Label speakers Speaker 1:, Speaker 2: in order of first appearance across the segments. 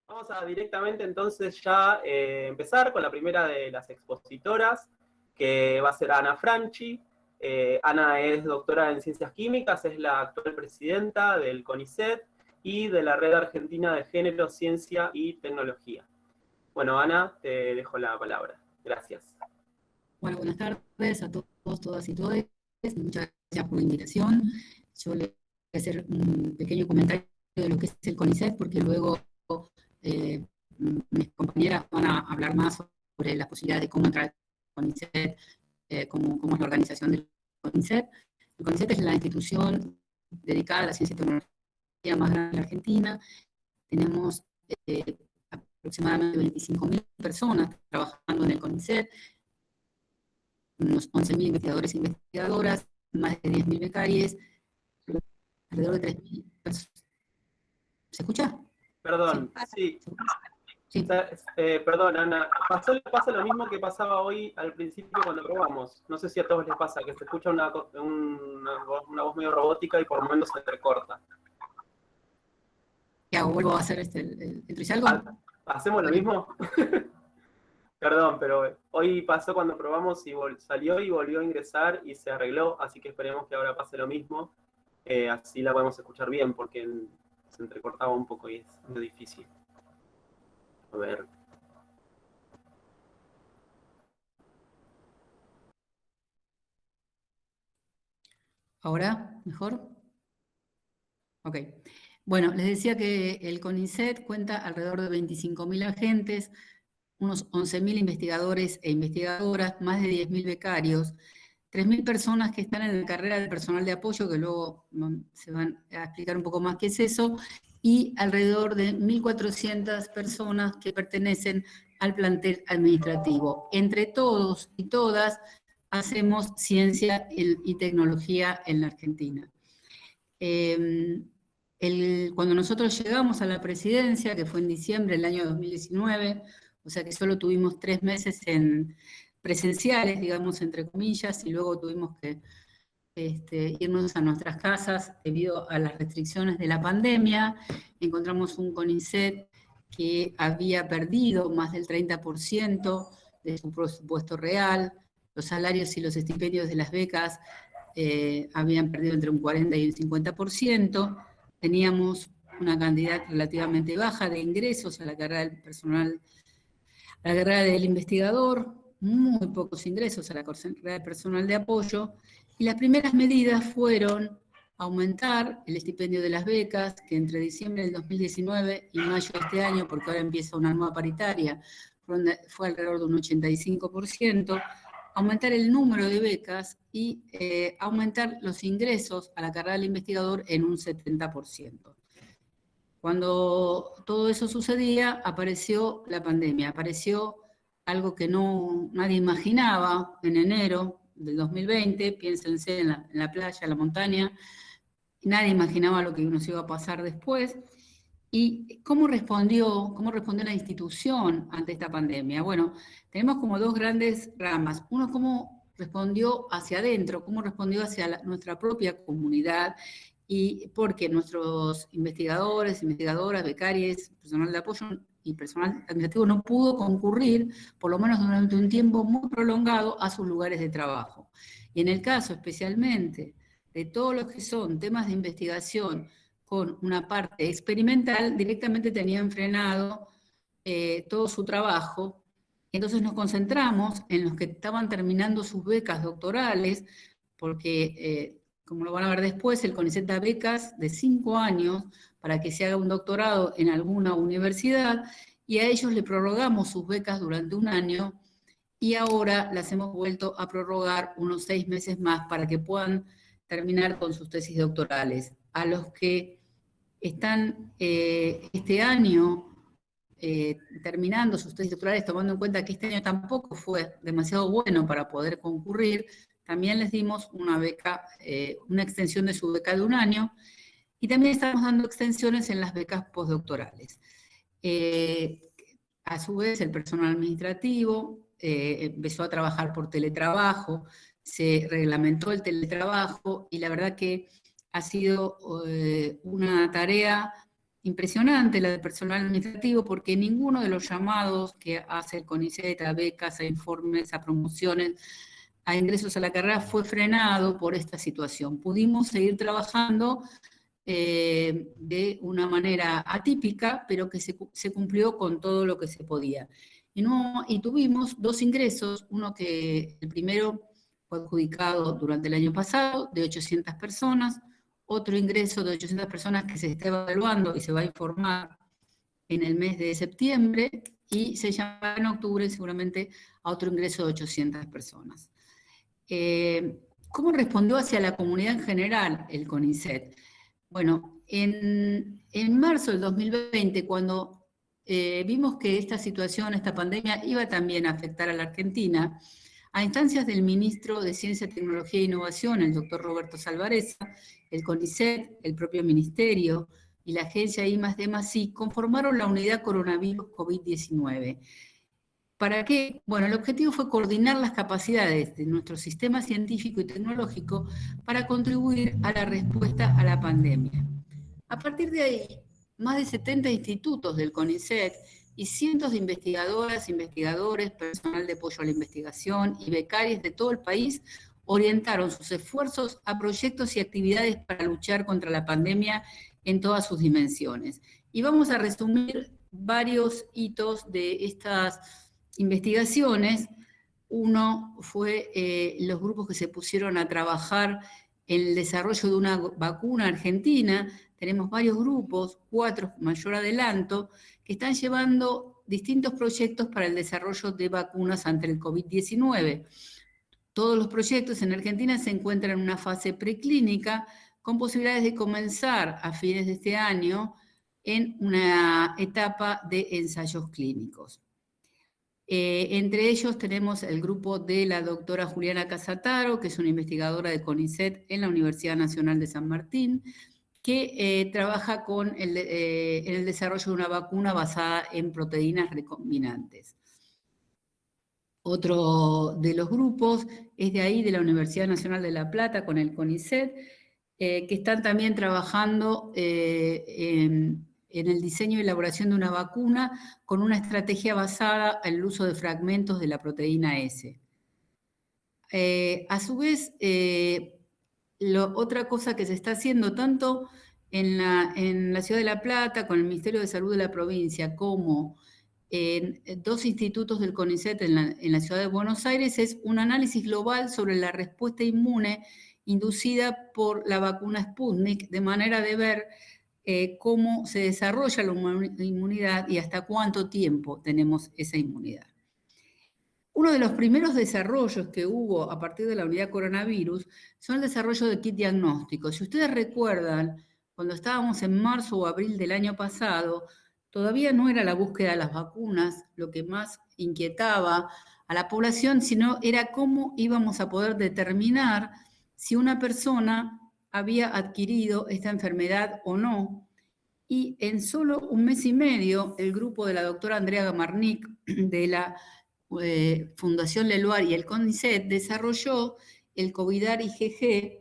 Speaker 1: Vamos a directamente entonces ya empezar con la primera de las expositoras, que va a ser Ana Franchi. Ana es doctora en Ciencias Químicas, es la actual presidenta del CONICET y de la Red Argentina de Género, Ciencia y Tecnología. Bueno, Ana, te dejo la palabra. Gracias.
Speaker 2: Bueno, buenas tardes a todos, todas y todes. Muchas gracias por la invitación. Yo le voy a hacer un pequeño comentario de lo que es el CONICET, porque luego mis compañeras van a hablar más sobre las posibilidades de cómo entrar al CONICET, cómo es la organización del CONICET. El CONICET es la institución dedicada a la ciencia y tecnología más grande de la Argentina. Tenemos aproximadamente 25.000 personas trabajando en el CONICET, unos 11.000 investigadores e investigadoras, más de 10.000 becarios, alrededor de 3.000 personas. ¿Se escucha?
Speaker 1: Perdón, sí. Sí. Perdón, Ana, pasa lo mismo que pasaba hoy al principio cuando probamos. No sé si a todos les pasa, que se escucha una voz medio robótica y por momentos se entrecorta.
Speaker 2: ¿Qué hago? ¿Vuelvo a hacer ¿introducir algo?
Speaker 1: ¿Hacemos lo mismo? Perdón, pero hoy pasó cuando probamos y salió y volvió a ingresar y se arregló, así que esperemos que ahora pase lo mismo. Así la podemos escuchar bien, porque se entrecortaba un poco y es muy difícil. A ver.
Speaker 2: ¿Ahora? ¿Mejor? Ok. Bueno, les decía que el CONICET cuenta alrededor de 25.000 agentes, unos 11.000 investigadores e investigadoras, más de 10.000 becarios, 3.000 personas que están en la carrera de personal de apoyo, que luego se van a explicar un poco más qué es eso, y alrededor de 1.400 personas que pertenecen al plantel administrativo. Entre todos y todas hacemos ciencia y tecnología en la Argentina. Cuando nosotros llegamos a la presidencia, que fue en diciembre del año 2019, o sea que solo tuvimos 3 meses presenciales, digamos, entre comillas, y luego tuvimos que irnos a nuestras casas debido a las restricciones de la pandemia. Encontramos un CONICET que había perdido más del 30% de su presupuesto real, los salarios y los estipendios de las becas habían perdido entre un 40 y un 50%, teníamos una cantidad relativamente baja de ingresos a la carrera del personal, a la carrera del investigador, muy pocos ingresos a la carrera del personal de apoyo, y las primeras medidas fueron aumentar el estipendio de las becas, que entre diciembre del 2019 y mayo de este año, porque ahora empieza una nueva paritaria, fue alrededor de un 85%, aumentar el número de becas y aumentar los ingresos a la carrera del investigador en un 70%. Cuando todo eso sucedía, apareció la pandemia, apareció algo que nadie imaginaba en enero del 2020, piénsense en la playa, en la montaña, nadie imaginaba lo que nos iba a pasar después. ¿Y cómo respondió la institución ante esta pandemia? Bueno, tenemos como dos grandes ramas. Uno, cómo respondió hacia adentro, cómo respondió hacia nuestra propia comunidad, y porque nuestros investigadores, investigadoras, becarios, personal de apoyo y personal administrativo no pudo concurrir, por lo menos durante un tiempo muy prolongado, a sus lugares de trabajo. Y en el caso especialmente de todos los que son temas de investigación con una parte experimental, directamente tenían frenado todo su trabajo. Entonces nos concentramos en los que estaban terminando sus becas doctorales, porque, como lo van a ver después, el CONICET da becas de 5 años para que se haga un doctorado en alguna universidad, y a ellos le prorrogamos sus becas durante 1 año, y ahora las hemos vuelto a prorrogar unos 6 meses más para que puedan terminar con sus tesis doctorales. A los que están este año terminando sus tesis doctorales, tomando en cuenta que este año tampoco fue demasiado bueno para poder concurrir, también les dimos una beca, una extensión de su beca de 1 año, y también estamos dando extensiones en las becas postdoctorales. A su vez, el personal administrativo empezó a trabajar por teletrabajo, se reglamentó el teletrabajo y la verdad que ha sido una tarea impresionante la del personal administrativo, porque ninguno de los llamados que hace el CONICET a becas, a informes, a promociones, a ingresos a la carrera fue frenado por esta situación. Pudimos seguir trabajando de una manera atípica, pero que se cumplió con todo lo que se podía. Y tuvimos 2 ingresos, uno que el primero fue adjudicado durante el año pasado, de 800 personas, otro ingreso de 800 personas que se está evaluando y se va a informar en el mes de septiembre, y se llama en octubre seguramente a otro ingreso de 800 personas. ¿Cómo respondió hacia la comunidad en general el CONICET? Bueno, en marzo del 2020, cuando vimos que esta situación, esta pandemia, iba también a afectar a la Argentina, a instancias del ministro de Ciencia, Tecnología e Innovación, el doctor Roberto Salvarezza, el CONICET, el propio ministerio y la agencia I+D+I conformaron la unidad coronavirus COVID-19. ¿Para qué? Bueno, el objetivo fue coordinar las capacidades de nuestro sistema científico y tecnológico para contribuir a la respuesta a la pandemia. A partir de ahí, más de 70 institutos del CONICET y cientos de investigadoras, investigadores, personal de apoyo a la investigación y becarios de todo el país orientaron sus esfuerzos a proyectos y actividades para luchar contra la pandemia en todas sus dimensiones. Y vamos a resumir varios hitos de estas investigaciones. Uno fue los grupos que se pusieron a trabajar en el desarrollo de una vacuna argentina. Tenemos varios grupos, 4 mayor adelanto, que están llevando distintos proyectos para el desarrollo de vacunas ante el COVID-19. Todos los proyectos en Argentina se encuentran en una fase preclínica con posibilidades de comenzar a fines de este año en una etapa de ensayos clínicos. Entre ellos tenemos el grupo de la doctora Juliana Casataro, que es una investigadora de CONICET en la Universidad Nacional de San Martín, que trabaja en el desarrollo de una vacuna basada en proteínas recombinantes. Otro de los grupos es de ahí, de la Universidad Nacional de La Plata, con el CONICET, que están también trabajando en el diseño y elaboración de una vacuna con una estrategia basada en el uso de fragmentos de la proteína S. A su vez, otra cosa que se está haciendo tanto en la Ciudad de La Plata, con el Ministerio de Salud de la provincia, como en 2 institutos del CONICET en la Ciudad de Buenos Aires, es un análisis global sobre la respuesta inmune inducida por la vacuna Sputnik, de manera de ver cómo se desarrolla la inmunidad y hasta cuánto tiempo tenemos esa inmunidad. Uno de los primeros desarrollos que hubo a partir de la unidad coronavirus son el desarrollo de kit diagnósticos. Si ustedes recuerdan, cuando estábamos en marzo o abril del año pasado, todavía no era la búsqueda de las vacunas lo que más inquietaba a la población, sino era cómo íbamos a poder determinar si una persona había adquirido esta enfermedad o no. Y en solo un mes y medio, el grupo de la doctora Andrea Gamarnik de la Fundación Leluar y el CONICET desarrolló el Covidar IgG,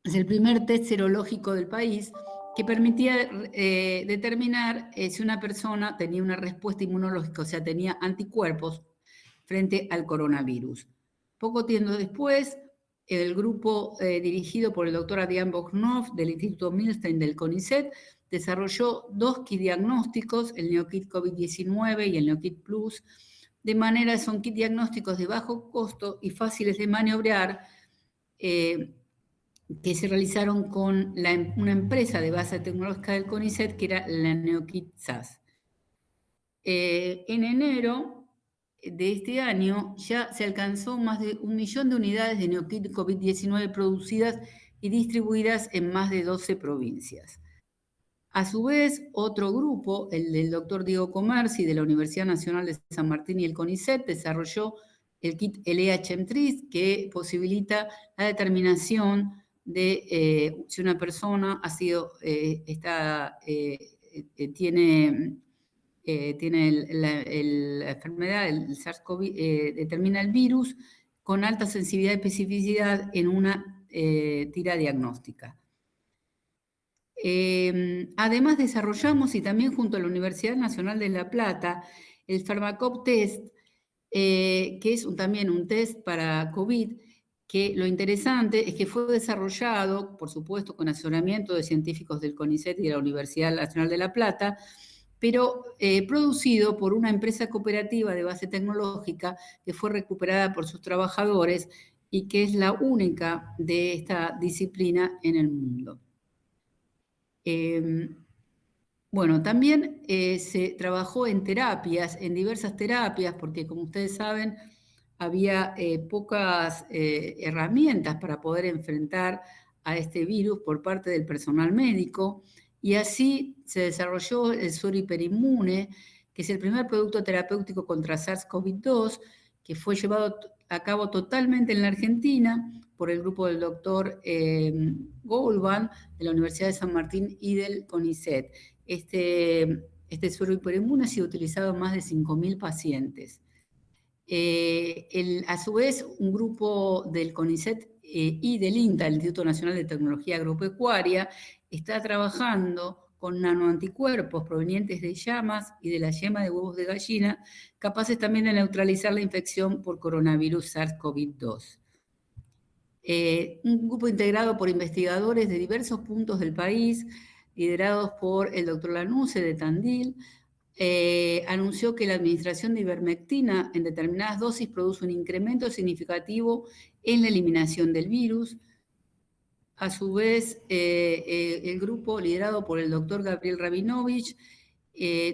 Speaker 2: es el primer test serológico del país que permitía determinar si una persona tenía una respuesta inmunológica, o sea, tenía anticuerpos frente al coronavirus. Poco tiempo después, el grupo dirigido por el doctor Adrián Bognoff del Instituto Milstein del CONICET desarrolló 2 kit diagnósticos, el NeoKit COVID-19 y el NeoKit Plus, de manera que son kit diagnósticos de bajo costo y fáciles de maniobrar, que se realizaron con una empresa de base tecnológica del CONICET, que era la NeoKit SAS. En enero de este año ya se alcanzó más de 1 millón de unidades de NeoKit COVID-19 producidas y distribuidas en más de 12 provincias. A su vez, otro grupo, el del doctor Diego Comerci de la Universidad Nacional de San Martín y el CONICET, desarrolló el kit LH-Mtris, que posibilita la determinación de si una persona ha sido, tiene la enfermedad, el SARS-CoV, determina el virus con alta sensibilidad y especificidad en una tira diagnóstica. Además desarrollamos, y también junto a la Universidad Nacional de La Plata, el Pharmacop Test, que es también un test para COVID, que lo interesante es que fue desarrollado, por supuesto, con asesoramiento de científicos del CONICET y de la Universidad Nacional de La Plata, pero producido por una empresa cooperativa de base tecnológica que fue recuperada por sus trabajadores y que es la única de esta disciplina en el mundo. Bueno, también se trabajó en terapias, en diversas terapias, porque como ustedes saben, había pocas herramientas para poder enfrentar a este virus por parte del personal médico, y así se desarrolló el suero hiperinmune, que es el primer producto terapéutico contra SARS-CoV-2, que fue llevado a cabo totalmente en la Argentina por el grupo del doctor Goldman, de la Universidad de San Martín y del CONICET. Este suero hiperinmune ha sido utilizado en más de 5.000 pacientes. A su vez, un grupo del CONICET y del INTA, el Instituto Nacional de Tecnología Agropecuaria, está trabajando con nanoanticuerpos provenientes de llamas y de la yema de huevos de gallina, capaces también de neutralizar la infección por coronavirus SARS-CoV-2. Un grupo integrado por investigadores de diversos puntos del país, liderados por el doctor Lanusse de Tandil, anunció que la administración de ivermectina en determinadas dosis produce un incremento significativo en la eliminación del virus. A su vez, el grupo liderado por el doctor Gabriel Rabinovich,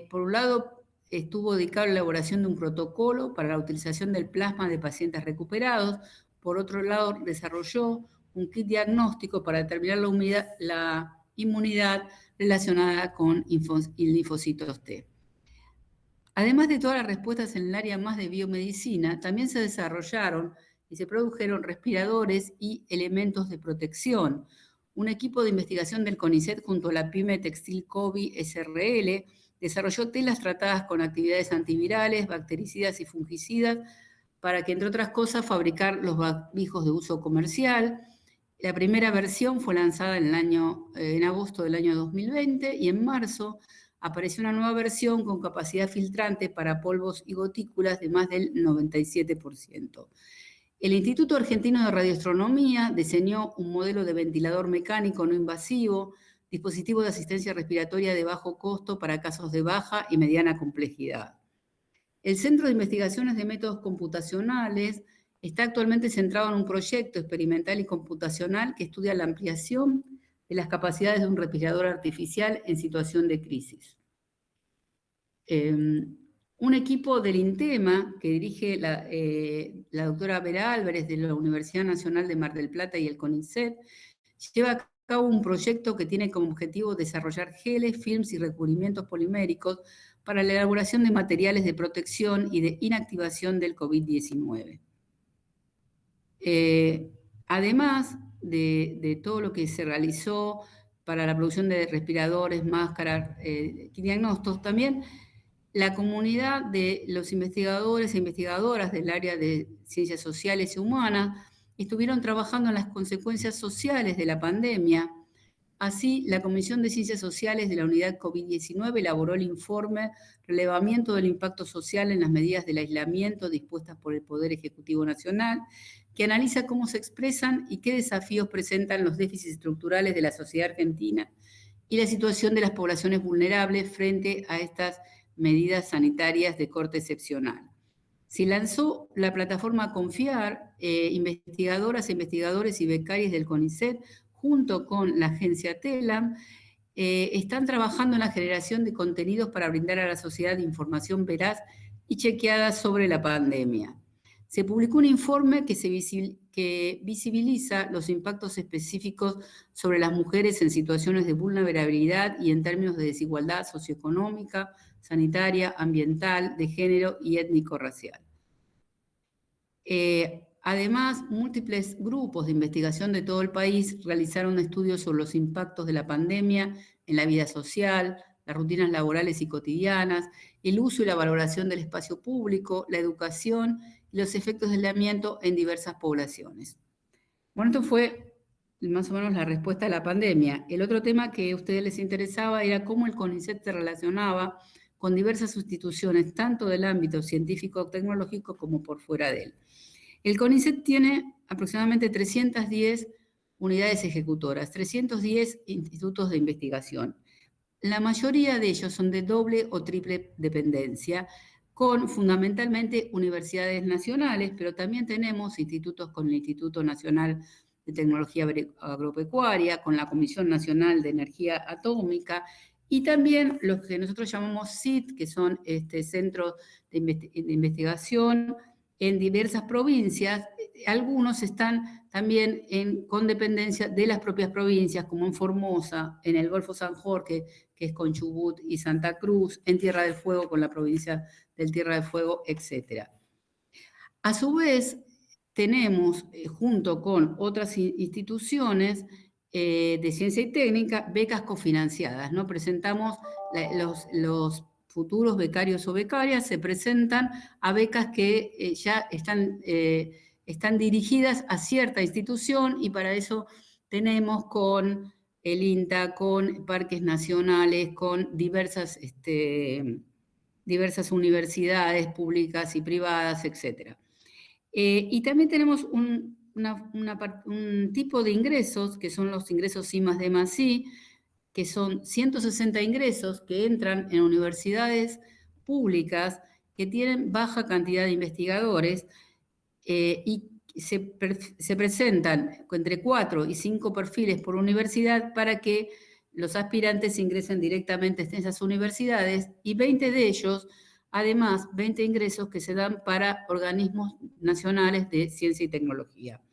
Speaker 2: por un lado, estuvo dedicado a la elaboración de un protocolo para la utilización del plasma de pacientes recuperados. Por otro lado, desarrolló un kit diagnóstico para determinar la inmunidad relacionada con linfocitos T. Además de todas las respuestas en el área más de biomedicina, también se desarrollaron y se produjeron respiradores y elementos de protección. Un equipo de investigación del CONICET junto a la PYME Textil Covi SRL desarrolló telas tratadas con actividades antivirales, bactericidas y fungicidas para que, entre otras cosas, fabricar los barbijos de uso comercial. La primera versión fue lanzada en agosto del año 2020 y en marzo apareció una nueva versión con capacidad filtrante para polvos y gotículas de más del 97%. El Instituto Argentino de Radioastronomía diseñó un modelo de ventilador mecánico no invasivo, dispositivo de asistencia respiratoria de bajo costo para casos de baja y mediana complejidad. El Centro de Investigaciones de Métodos Computacionales está actualmente centrado en un proyecto experimental y computacional que estudia la ampliación de las capacidades de un respirador artificial en situación de crisis. Un equipo del INTEMA, que dirige la doctora Vera Álvarez de la Universidad Nacional de Mar del Plata y el CONICET, lleva a cabo un proyecto que tiene como objetivo desarrollar geles, films y recubrimientos poliméricos para la elaboración de materiales de protección y de inactivación del COVID-19. Además de todo lo que se realizó para la producción de respiradores, máscaras, diagnósticos, también la comunidad de los investigadores e investigadoras del área de ciencias sociales y humanas estuvieron trabajando en las consecuencias sociales de la pandemia. Así, la Comisión de Ciencias Sociales de la Unidad COVID-19 elaboró el informe Relevamiento del Impacto Social en las medidas del aislamiento dispuestas por el Poder Ejecutivo Nacional, que analiza cómo se expresan y qué desafíos presentan los déficits estructurales de la sociedad argentina y la situación de las poblaciones vulnerables frente a estas medidas sanitarias de corte excepcional. Se lanzó la plataforma Confiar, investigadoras, investigadores y becarios del CONICET, junto con la agencia TELAM, están trabajando en la generación de contenidos para brindar a la sociedad información veraz y chequeada sobre la pandemia. Se publicó un informe que visibiliza los impactos específicos sobre las mujeres en situaciones de vulnerabilidad y en términos de desigualdad socioeconómica, sanitaria, ambiental, de género y étnico-racial. Además, múltiples grupos de investigación de todo el país realizaron estudios sobre los impactos de la pandemia en la vida social, las rutinas laborales y cotidianas, el uso y la valoración del espacio público, la educación y los efectos del amianto en diversas poblaciones. Bueno, esto fue más o menos la respuesta a la pandemia. El otro tema que a ustedes les interesaba era cómo el CONICET se relacionaba con diversas instituciones, tanto del ámbito científico-tecnológico como por fuera de él. El CONICET tiene aproximadamente 310 unidades ejecutoras, 310 institutos de investigación. La mayoría de ellos son de doble o triple dependencia, con fundamentalmente universidades nacionales, pero también tenemos institutos con el Instituto Nacional de Tecnología Agropecuaria, con la Comisión Nacional de Energía Atómica, y también los que nosotros llamamos CIT, que son centros de investigación en diversas provincias. Algunos están también con dependencia de las propias provincias, como en Formosa, en el Golfo San Jorge, que es con Chubut y Santa Cruz, en Tierra del Fuego con la provincia del Tierra del Fuego, etc. A su vez, tenemos, junto con otras instituciones de ciencia y técnica, becas cofinanciadas, ¿no? Presentamos los futuros becarios o becarias, se presentan a becas que ya están dirigidas a cierta institución, y para eso tenemos con el INTA, con parques nacionales, con diversas universidades públicas y privadas, etc. Y también tenemos un tipo de ingresos, que son los ingresos I+D+I, que son 160 ingresos que entran en universidades públicas que tienen baja cantidad de investigadores, y se presentan entre 4 y 5 perfiles por universidad para que los aspirantes ingresen directamente en esas universidades, y 20 de ellos, además, 20 ingresos que se dan para organismos nacionales de ciencia y tecnología.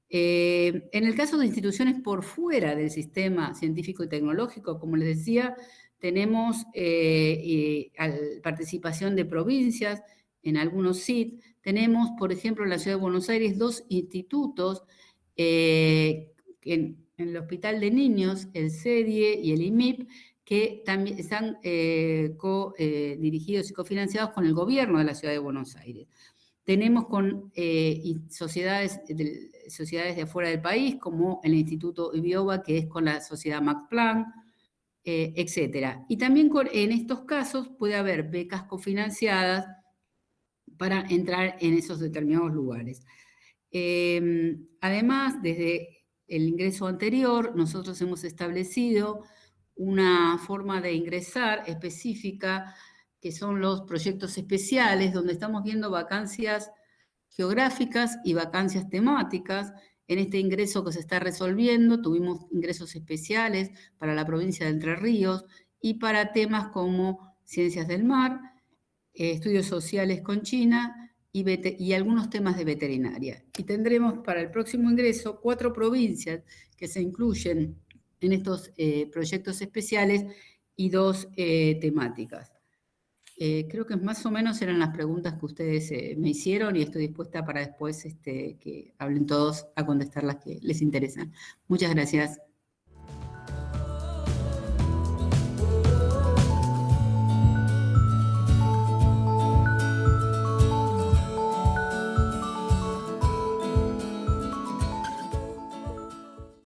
Speaker 2: En el caso de instituciones por fuera del sistema científico y tecnológico, como les decía, tenemos participación de provincias en algunos CIT. Tenemos, por ejemplo, en la Ciudad de Buenos Aires, 2 institutos, en el Hospital de Niños, el CEDIE y el IMIP, que también están dirigidos y cofinanciados con el gobierno de la Ciudad de Buenos Aires. Tenemos con sociedades de afuera del país, como el Instituto IBIOBA, que es con la Sociedad Max Planck, etc. Y también en estos casos puede haber becas cofinanciadas para entrar en esos determinados lugares. Además, desde el ingreso anterior, nosotros hemos establecido una forma de ingresar específica, que son los proyectos especiales, donde estamos viendo vacancias geográficas y vacancias temáticas. En este ingreso que se está resolviendo, tuvimos ingresos especiales para la provincia de Entre Ríos y para temas como ciencias del mar, estudios sociales con China y algunos temas de veterinaria. Y tendremos para el próximo ingreso 4 provincias que se incluyen en estos proyectos especiales y 2 temáticas. Creo que más o menos eran las preguntas que ustedes me hicieron, y estoy dispuesta para después que hablen todos a contestar las que les interesan. Muchas gracias.